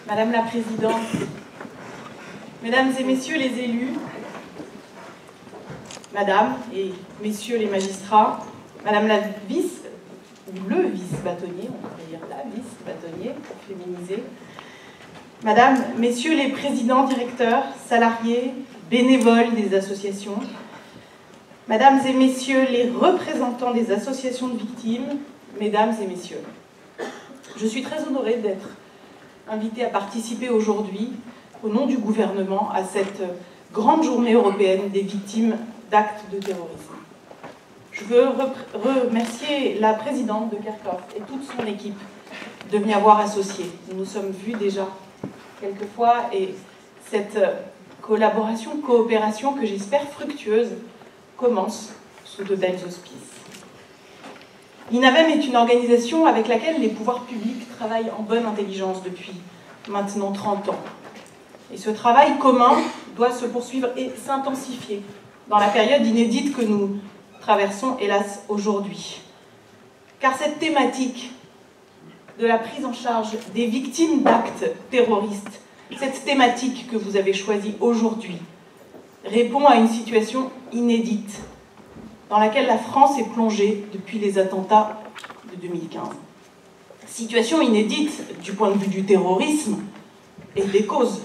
Madame la Présidente, Mesdames et Messieurs les élus, Madame et Messieurs les magistrats, Madame la vice, ou le vice-bâtonnier, on pourrait dire la vice-bâtonnier, pour féminiser, Madame, Messieurs les présidents, directeurs, salariés, bénévoles des associations, Mesdames et Messieurs les représentants des associations de victimes, Mesdames et Messieurs, je suis très honorée d'être invitée à participer aujourd'hui, au nom du gouvernement, à cette grande journée européenne des victimes d'actes de terrorisme. Je veux remercier la présidente de Kerckhoff et toute son équipe de m'y avoir associée. Nous nous sommes vus déjà quelques fois et cette collaboration, coopération que j'espère fructueuse commence sous de belles auspices. L'INAVEM est une organisation avec laquelle les pouvoirs publics travaillent en bonne intelligence depuis maintenant 30 ans. Et ce travail commun doit se poursuivre et s'intensifier dans la période inédite que nous traversons, hélas, aujourd'hui. Car cette thématique de la prise en charge des victimes d'actes terroristes, cette thématique que vous avez choisie aujourd'hui, répond à une situation inédite dans laquelle la France est plongée depuis les attentats de 2015. Situation inédite du point de vue du terrorisme et des causes,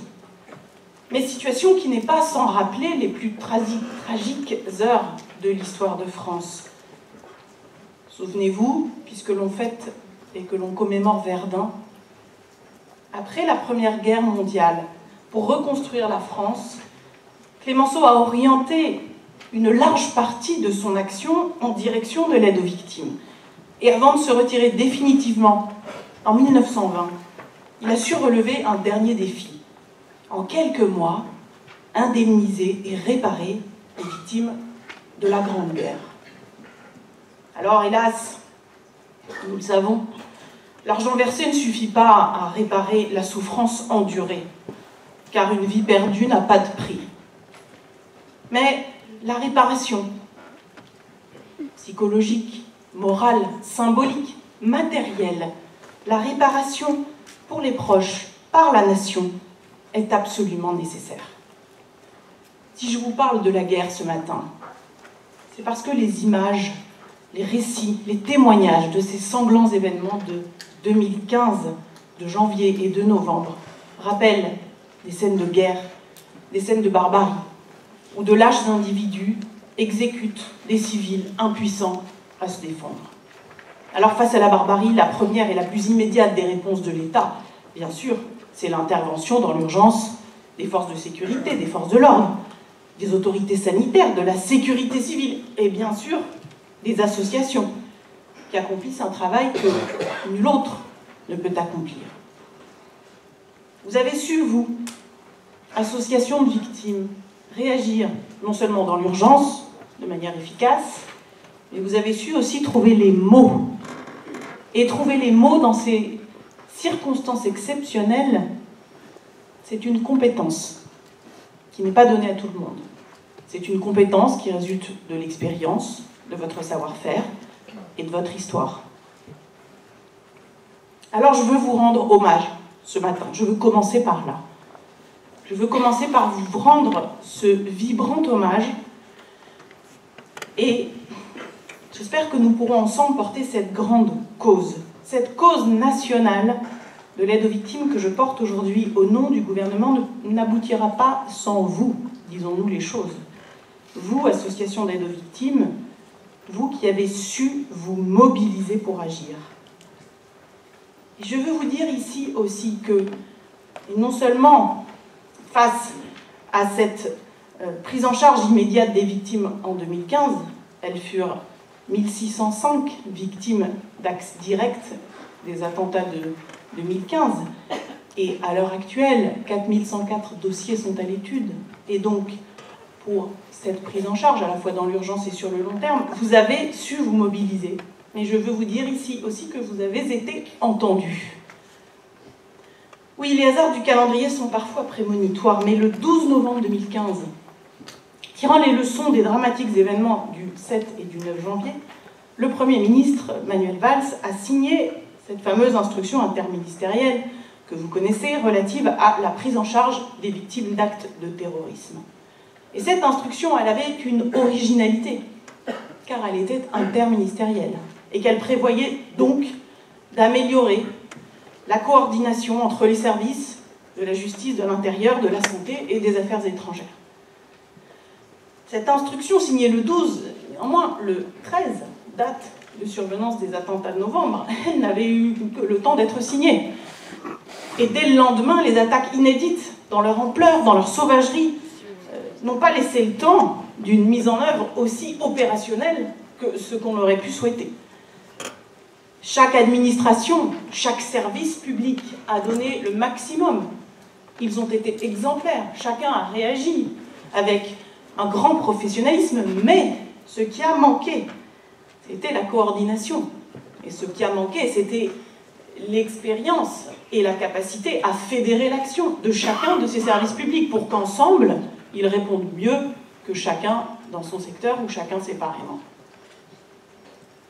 mais situation qui n'est pas sans rappeler les plus tragiques heures de l'histoire de France. Souvenez-vous, puisque l'on fête et que l'on commémore Verdun, après la Première Guerre mondiale, pour reconstruire la France, Clemenceau a orienté une large partie de son action en direction de l'aide aux victimes. Et avant de se retirer définitivement, en 1920, il a su relever un dernier défi. En quelques mois, indemniser et réparer les victimes de la Grande Guerre. Alors, hélas, nous le savons, l'argent versé ne suffit pas à réparer la souffrance endurée, car une vie perdue n'a pas de prix. Mais la réparation psychologique, morale, symbolique, matérielle, la réparation pour les proches, par la nation, est absolument nécessaire. Si je vous parle de la guerre ce matin, c'est parce que les images, les récits, les témoignages de ces sanglants événements de 2015, de janvier et de novembre, rappellent des scènes de guerre, des scènes de barbarie, où de lâches individus exécutent des civils impuissants à se défendre. Alors face à la barbarie, la première et la plus immédiate des réponses de l'État, bien sûr, c'est l'intervention dans l'urgence des forces de sécurité, des forces de l'ordre, des autorités sanitaires, de la sécurité civile et bien sûr des associations qui accomplissent un travail que nul autre ne peut accomplir. Vous avez su, vous, associations de victimes, réagir non seulement dans l'urgence, de manière efficace, mais vous avez su aussi trouver les mots. Et trouver les mots dans ces circonstances exceptionnelles, c'est une compétence qui n'est pas donnée à tout le monde. C'est une compétence qui résulte de l'expérience, de votre savoir-faire et de votre histoire. Alors je veux vous rendre hommage ce matin. Je veux commencer par là. Je veux commencer par vous rendre ce vibrant hommage et j'espère que nous pourrons ensemble porter cette grande cause, cette cause nationale de l'aide aux victimes que je porte aujourd'hui au nom du gouvernement n'aboutira pas sans vous, disons-nous les choses. Vous, association d'aide aux victimes, vous qui avez su vous mobiliser pour agir. Et je veux vous dire ici aussi que, non seulement face à cette prise en charge immédiate des victimes en 2015, elles furent 1605 victimes d'actes directs des attentats de 2015, et à l'heure actuelle, 4104 dossiers sont à l'étude, et donc pour cette prise en charge, à la fois dans l'urgence et sur le long terme, vous avez su vous mobiliser. Mais je veux vous dire ici aussi que vous avez été entendus. Oui, les hasards du calendrier sont parfois prémonitoires, mais le 12 novembre 2015, tirant les leçons des dramatiques événements du 7 et du 9 janvier, le Premier ministre, Manuel Valls, a signé cette fameuse instruction interministérielle que vous connaissez, relative à la prise en charge des victimes d'actes de terrorisme. Et cette instruction, elle avait une originalité, car elle était interministérielle, et qu'elle prévoyait donc d'améliorer la coordination entre les services de la justice, de l'intérieur, de la santé et des affaires étrangères. Cette instruction, signée le 12, néanmoins le 13, date de survenance des attentats de novembre, elle n'avait eu que le temps d'être signée. Et dès le lendemain, les attaques inédites, dans leur ampleur, dans leur sauvagerie, n'ont pas laissé le temps d'une mise en œuvre aussi opérationnelle que ce qu'on aurait pu souhaiter. Chaque administration, chaque service public a donné le maximum. Ils ont été exemplaires, chacun a réagi avec un grand professionnalisme, mais ce qui a manqué, c'était la coordination. Et ce qui a manqué, c'était l'expérience et la capacité à fédérer l'action de chacun de ces services publics pour qu'ensemble, ils répondent mieux que chacun dans son secteur ou chacun séparément.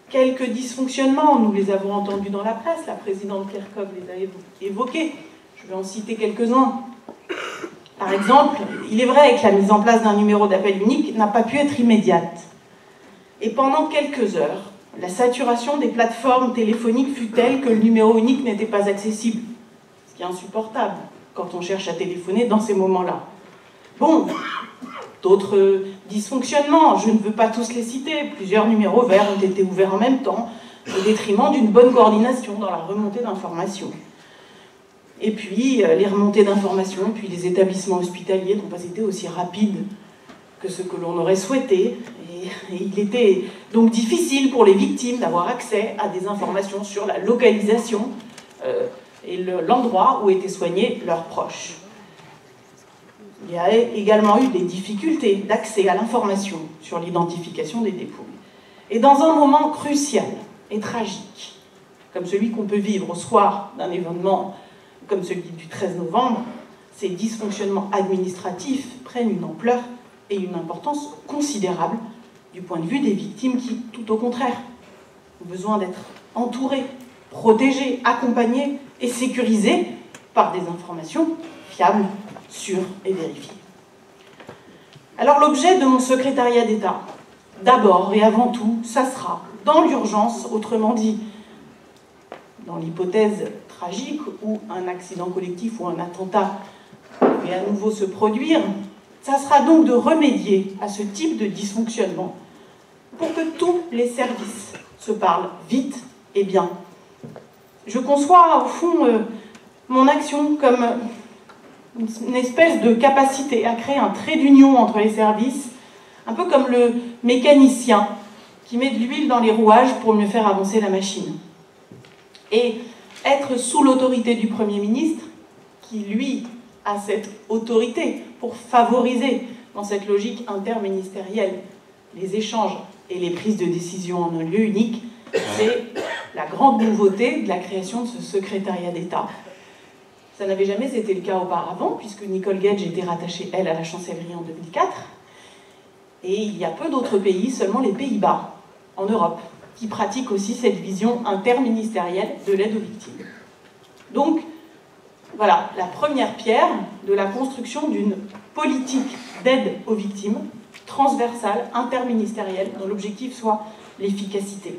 Quelques dysfonctionnements, nous les avons entendus dans la presse, la présidente Kerkhove les a évoqués, je vais en citer quelques-uns. Par exemple, il est vrai que la mise en place d'un numéro d'appel unique n'a pas pu être immédiate. Et pendant quelques heures, la saturation des plateformes téléphoniques fut telle que le numéro unique n'était pas accessible. Ce qui est insupportable quand on cherche à téléphoner dans ces moments-là. Bon, d'autres dysfonctionnements, je ne veux pas tous les citer. Plusieurs numéros verts ont été ouverts en même temps, au détriment d'une bonne coordination dans la remontée d'informations. Et puis, les remontées d'informations, puis les établissements hospitaliers n'ont pas été aussi rapides que ce que l'on aurait souhaité. Et il était donc difficile pour les victimes d'avoir accès à des informations sur la localisation et l'endroit où étaient soignés leurs proches. Il y a également eu des difficultés d'accès à l'information sur l'identification des dépouilles. Et dans un moment crucial et tragique, comme celui qu'on peut vivre au soir d'un événement comme celui du 13 novembre, ces dysfonctionnements administratifs prennent une ampleur et une importance considérable du point de vue des victimes qui, tout au contraire, ont besoin d'être entourées, protégées, accompagnées et sécurisées par des informations fiables, sûres et vérifiées. Alors l'objet de mon secrétariat d'État, d'abord et avant tout, ça sera dans l'urgence, autrement dit, dans l'hypothèse tragique où un accident collectif ou un attentat va à nouveau se produire, ça sera donc de remédier à ce type de dysfonctionnement pour que tous les services se parlent vite et bien. Je conçois au fond mon action comme une espèce de capacité à créer un trait d'union entre les services, un peu comme le mécanicien qui met de l'huile dans les rouages pour mieux faire avancer la machine. Et être sous l'autorité du Premier ministre, qui lui a cette autorité pour favoriser dans cette logique interministérielle les échanges et les prises de décision en un lieu unique, c'est la grande nouveauté de la création de ce secrétariat d'État. Ça n'avait jamais été le cas auparavant, puisque Nicole Gage était rattachée, elle, à la chancellerie en 2004. Et il y a peu d'autres pays, seulement les Pays-Bas, en Europe, qui pratiquent aussi cette vision interministérielle de l'aide aux victimes. Donc, voilà, la première pierre de la construction d'une politique d'aide aux victimes, transversale, interministérielle, dont l'objectif soit l'efficacité.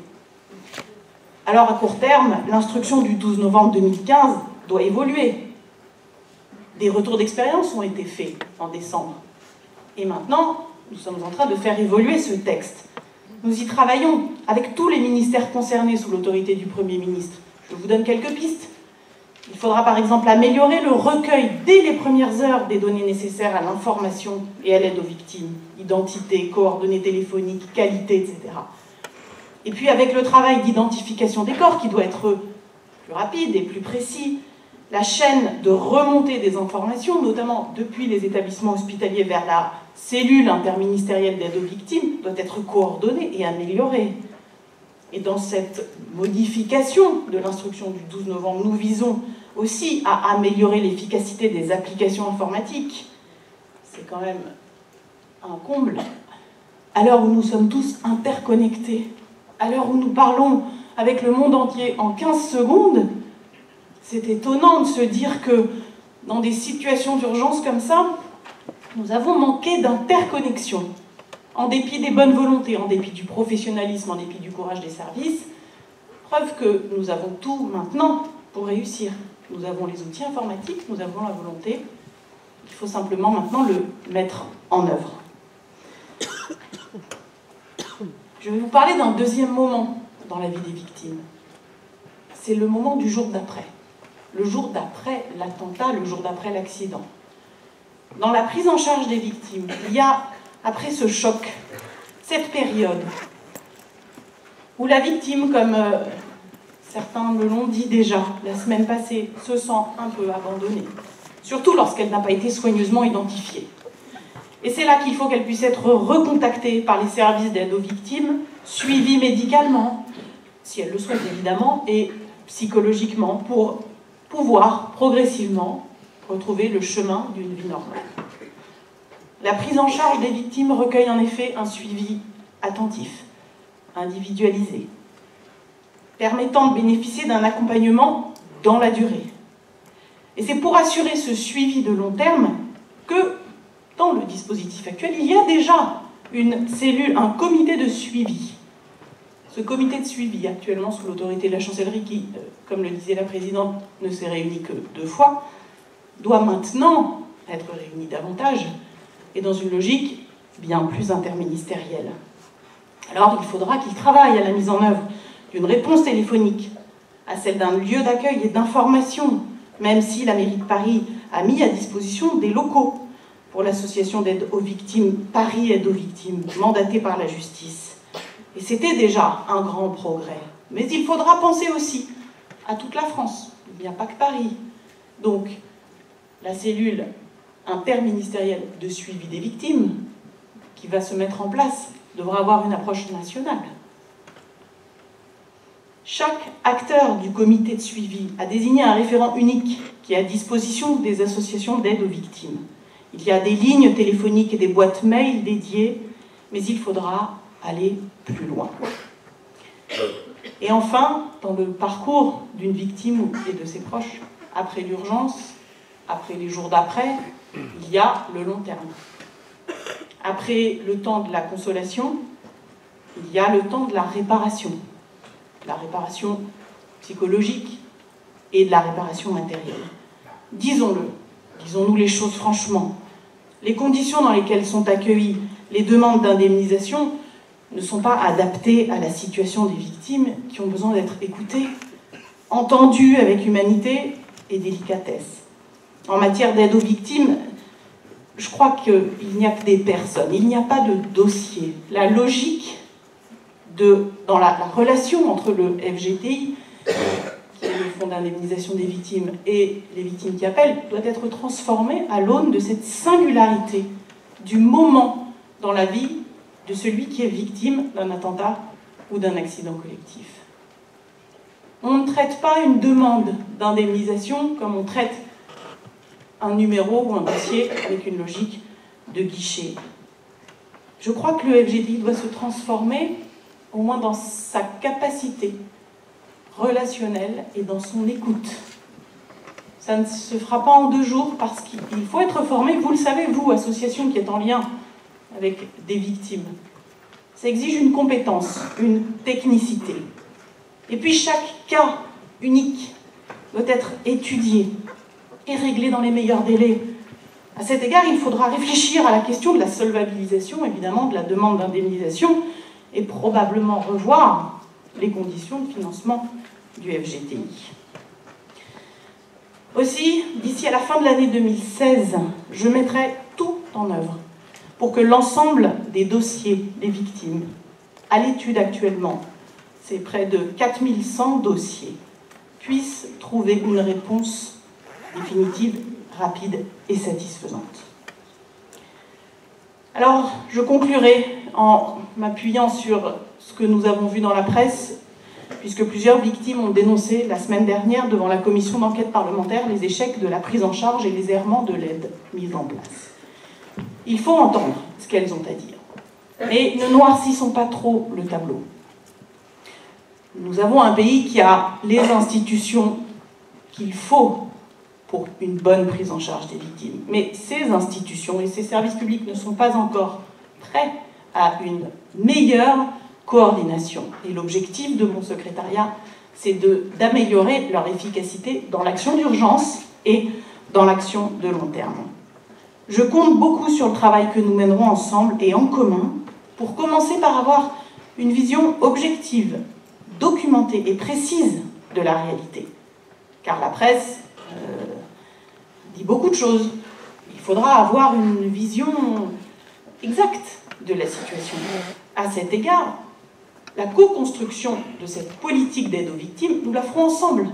Alors, à court terme, l'instruction du 12 novembre 2015 doit évoluer. Des retours d'expérience ont été faits en décembre. Et maintenant, nous sommes en train de faire évoluer ce texte. Nous y travaillons avec tous les ministères concernés sous l'autorité du Premier ministre. Je vous donne quelques pistes. Il faudra par exemple améliorer le recueil dès les premières heures des données nécessaires à l'information et à l'aide aux victimes. Identité, coordonnées téléphoniques, qualité, etc. Et puis avec le travail d'identification des corps qui doit être plus rapide et plus précis, la chaîne de remontée des informations, notamment depuis les établissements hospitaliers vers la cellule interministérielle d'aide aux victimes, doit être coordonnée et améliorée. Et dans cette modification de l'instruction du 12 novembre, nous visons aussi à améliorer l'efficacité des applications informatiques. C'est quand même un comble. À l'heure où nous sommes tous interconnectés, à l'heure où nous parlons avec le monde entier en 15 secondes, C'est étonnant de se dire que dans des situations d'urgence comme ça, nous avons manqué d'interconnexion. En dépit des bonnes volontés, en dépit du professionnalisme, en dépit du courage des services, preuve que nous avons tout maintenant pour réussir. Nous avons les outils informatiques, nous avons la volonté. Il faut simplement maintenant le mettre en œuvre. Je vais vous parler d'un deuxième moment dans la vie des victimes. C'est le moment du jour d'après. Le jour d'après l'attentat, le jour d'après l'accident. Dans la prise en charge des victimes, il y a, après ce choc, cette période où la victime, comme certains me l'ont dit déjà la semaine passée, se sent un peu abandonnée, surtout lorsqu'elle n'a pas été soigneusement identifiée. Et c'est là qu'il faut qu'elle puisse être recontactée par les services d'aide aux victimes, suivie médicalement, si elle le souhaite évidemment, et psychologiquement, pour pouvoir progressivement retrouver le chemin d'une vie normale. La prise en charge des victimes recueille en effet un suivi attentif, individualisé, permettant de bénéficier d'un accompagnement dans la durée. Et c'est pour assurer ce suivi de long terme que, dans le dispositif actuel, il y a déjà une cellule, un comité de suivi. Ce comité de suivi, actuellement sous l'autorité de la chancellerie, qui, comme le disait la présidente, ne s'est réuni que 2 fois, doit maintenant être réuni davantage, et dans une logique bien plus interministérielle. Alors il faudra qu'il travaille à la mise en œuvre d'une réponse téléphonique, à celle d'un lieu d'accueil et d'information, même si la mairie de Paris a mis à disposition des locaux pour l'association d'aide aux victimes, Paris Aide aux Victimes, mandatée par la justice. Et c'était déjà un grand progrès. Mais il faudra penser aussi à toute la France. Il n'y a pas que Paris. Donc, la cellule interministérielle de suivi des victimes, qui va se mettre en place, devra avoir une approche nationale. Chaque acteur du comité de suivi a désigné un référent unique qui est à disposition des associations d'aide aux victimes. Il y a des lignes téléphoniques et des boîtes mail dédiées, mais il faudra aller plus loin. Et enfin, dans le parcours d'une victime et de ses proches, après l'urgence, après les jours d'après, il y a le long terme. Après le temps de la consolation, il y a le temps de la réparation psychologique et de la réparation matérielle. Disons-le, disons-nous les choses franchement. Les conditions dans lesquelles sont accueillies les demandes d'indemnisation ne sont pas adaptées à la situation des victimes qui ont besoin d'être écoutées, entendues avec humanité et délicatesse. En matière d'aide aux victimes, je crois qu'il n'y a que des personnes, il n'y a pas de dossier. La logique dans la relation entre le FGTI, qui est le Fonds d'indemnisation des victimes, et les victimes qui appellent, doit être transformée à l'aune de cette singularité du moment dans la vie de celui qui est victime d'un attentat ou d'un accident collectif. On ne traite pas une demande d'indemnisation comme on traite un numéro ou un dossier avec une logique de guichet. Je crois que le FGTI doit se transformer, au moins dans sa capacité relationnelle et dans son écoute. Ça ne se fera pas en 2 jours parce qu'il faut être formé, vous le savez, vous, association qui êtes en lien avec des victimes. Ça exige une compétence, une technicité. Et puis chaque cas unique doit être étudié et réglé dans les meilleurs délais. À cet égard, il faudra réfléchir à la question de la solvabilisation, évidemment, de la demande d'indemnisation, et probablement revoir les conditions de financement du FGTI. Aussi, d'ici à la fin de l'année 2016, je mettrai tout en œuvre pour que l'ensemble des dossiers des victimes, à l'étude actuellement, c'est près de 4100 dossiers, puissent trouver une réponse définitive, rapide et satisfaisante. Alors, je conclurai en m'appuyant sur ce que nous avons vu dans la presse, puisque plusieurs victimes ont dénoncé la semaine dernière devant la commission d'enquête parlementaire les échecs de la prise en charge et les errements de l'aide mise en place. Il faut entendre ce qu'elles ont à dire. Mais ne noircissons pas trop le tableau. Nous avons un pays qui a les institutions qu'il faut pour une bonne prise en charge des victimes. Mais ces institutions et ces services publics ne sont pas encore prêts à une meilleure coordination. Et l'objectif de mon secrétariat, c'est d'améliorer leur efficacité dans l'action d'urgence et dans l'action de long terme. Je compte beaucoup sur le travail que nous mènerons ensemble et en commun pour commencer par avoir une vision objective, documentée et précise de la réalité. Car la presse dit beaucoup de choses. Il faudra avoir une vision exacte de la situation. À cet égard, la co-construction de cette politique d'aide aux victimes, nous la ferons ensemble.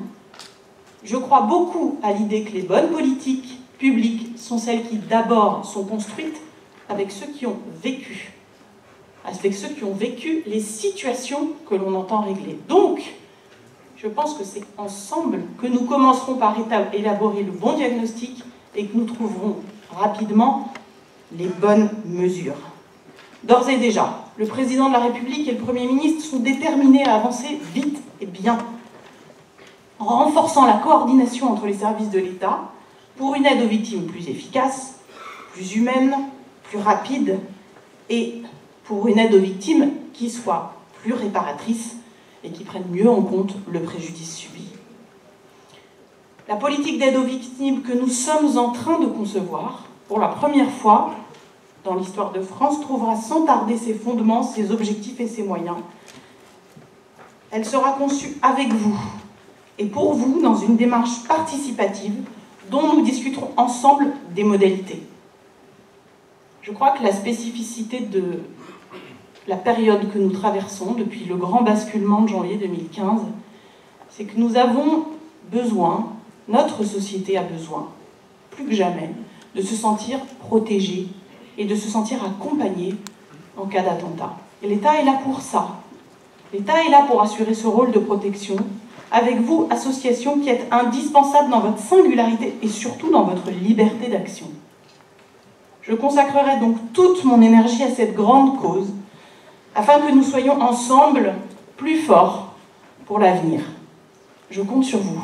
Je crois beaucoup à l'idée que les bonnes politiques publiques sont celles qui d'abord sont construites avec ceux qui ont vécu. Avec ceux qui ont vécu les situations que l'on entend régler. Donc, je pense que c'est ensemble que nous commencerons par élaborer le bon diagnostic et que nous trouverons rapidement les bonnes mesures. D'ores et déjà, le président de la République et le Premier ministre sont déterminés à avancer vite et bien, en renforçant la coordination entre les services de l'État pour une aide aux victimes plus efficace, plus humaine, plus rapide et pour une aide aux victimes qui soit plus réparatrice et qui prenne mieux en compte le préjudice subi. La politique d'aide aux victimes que nous sommes en train de concevoir, pour la première fois dans l'histoire de France, trouvera sans tarder ses fondements, ses objectifs et ses moyens. Elle sera conçue avec vous et pour vous dans une démarche participative dont nous discuterons ensemble des modalités. Je crois que la spécificité de la période que nous traversons depuis le grand basculement de janvier 2015, c'est que nous avons besoin, notre société a besoin, plus que jamais, de se sentir protégée et de se sentir accompagnée en cas d'attentat. Et l'État est là pour ça. L'État est là pour assurer ce rôle de protection, avec vous, association qui êtes indispensable dans votre singularité et surtout dans votre liberté d'action. Je consacrerai donc toute mon énergie à cette grande cause, afin que nous soyons ensemble plus forts pour l'avenir. Je compte sur vous.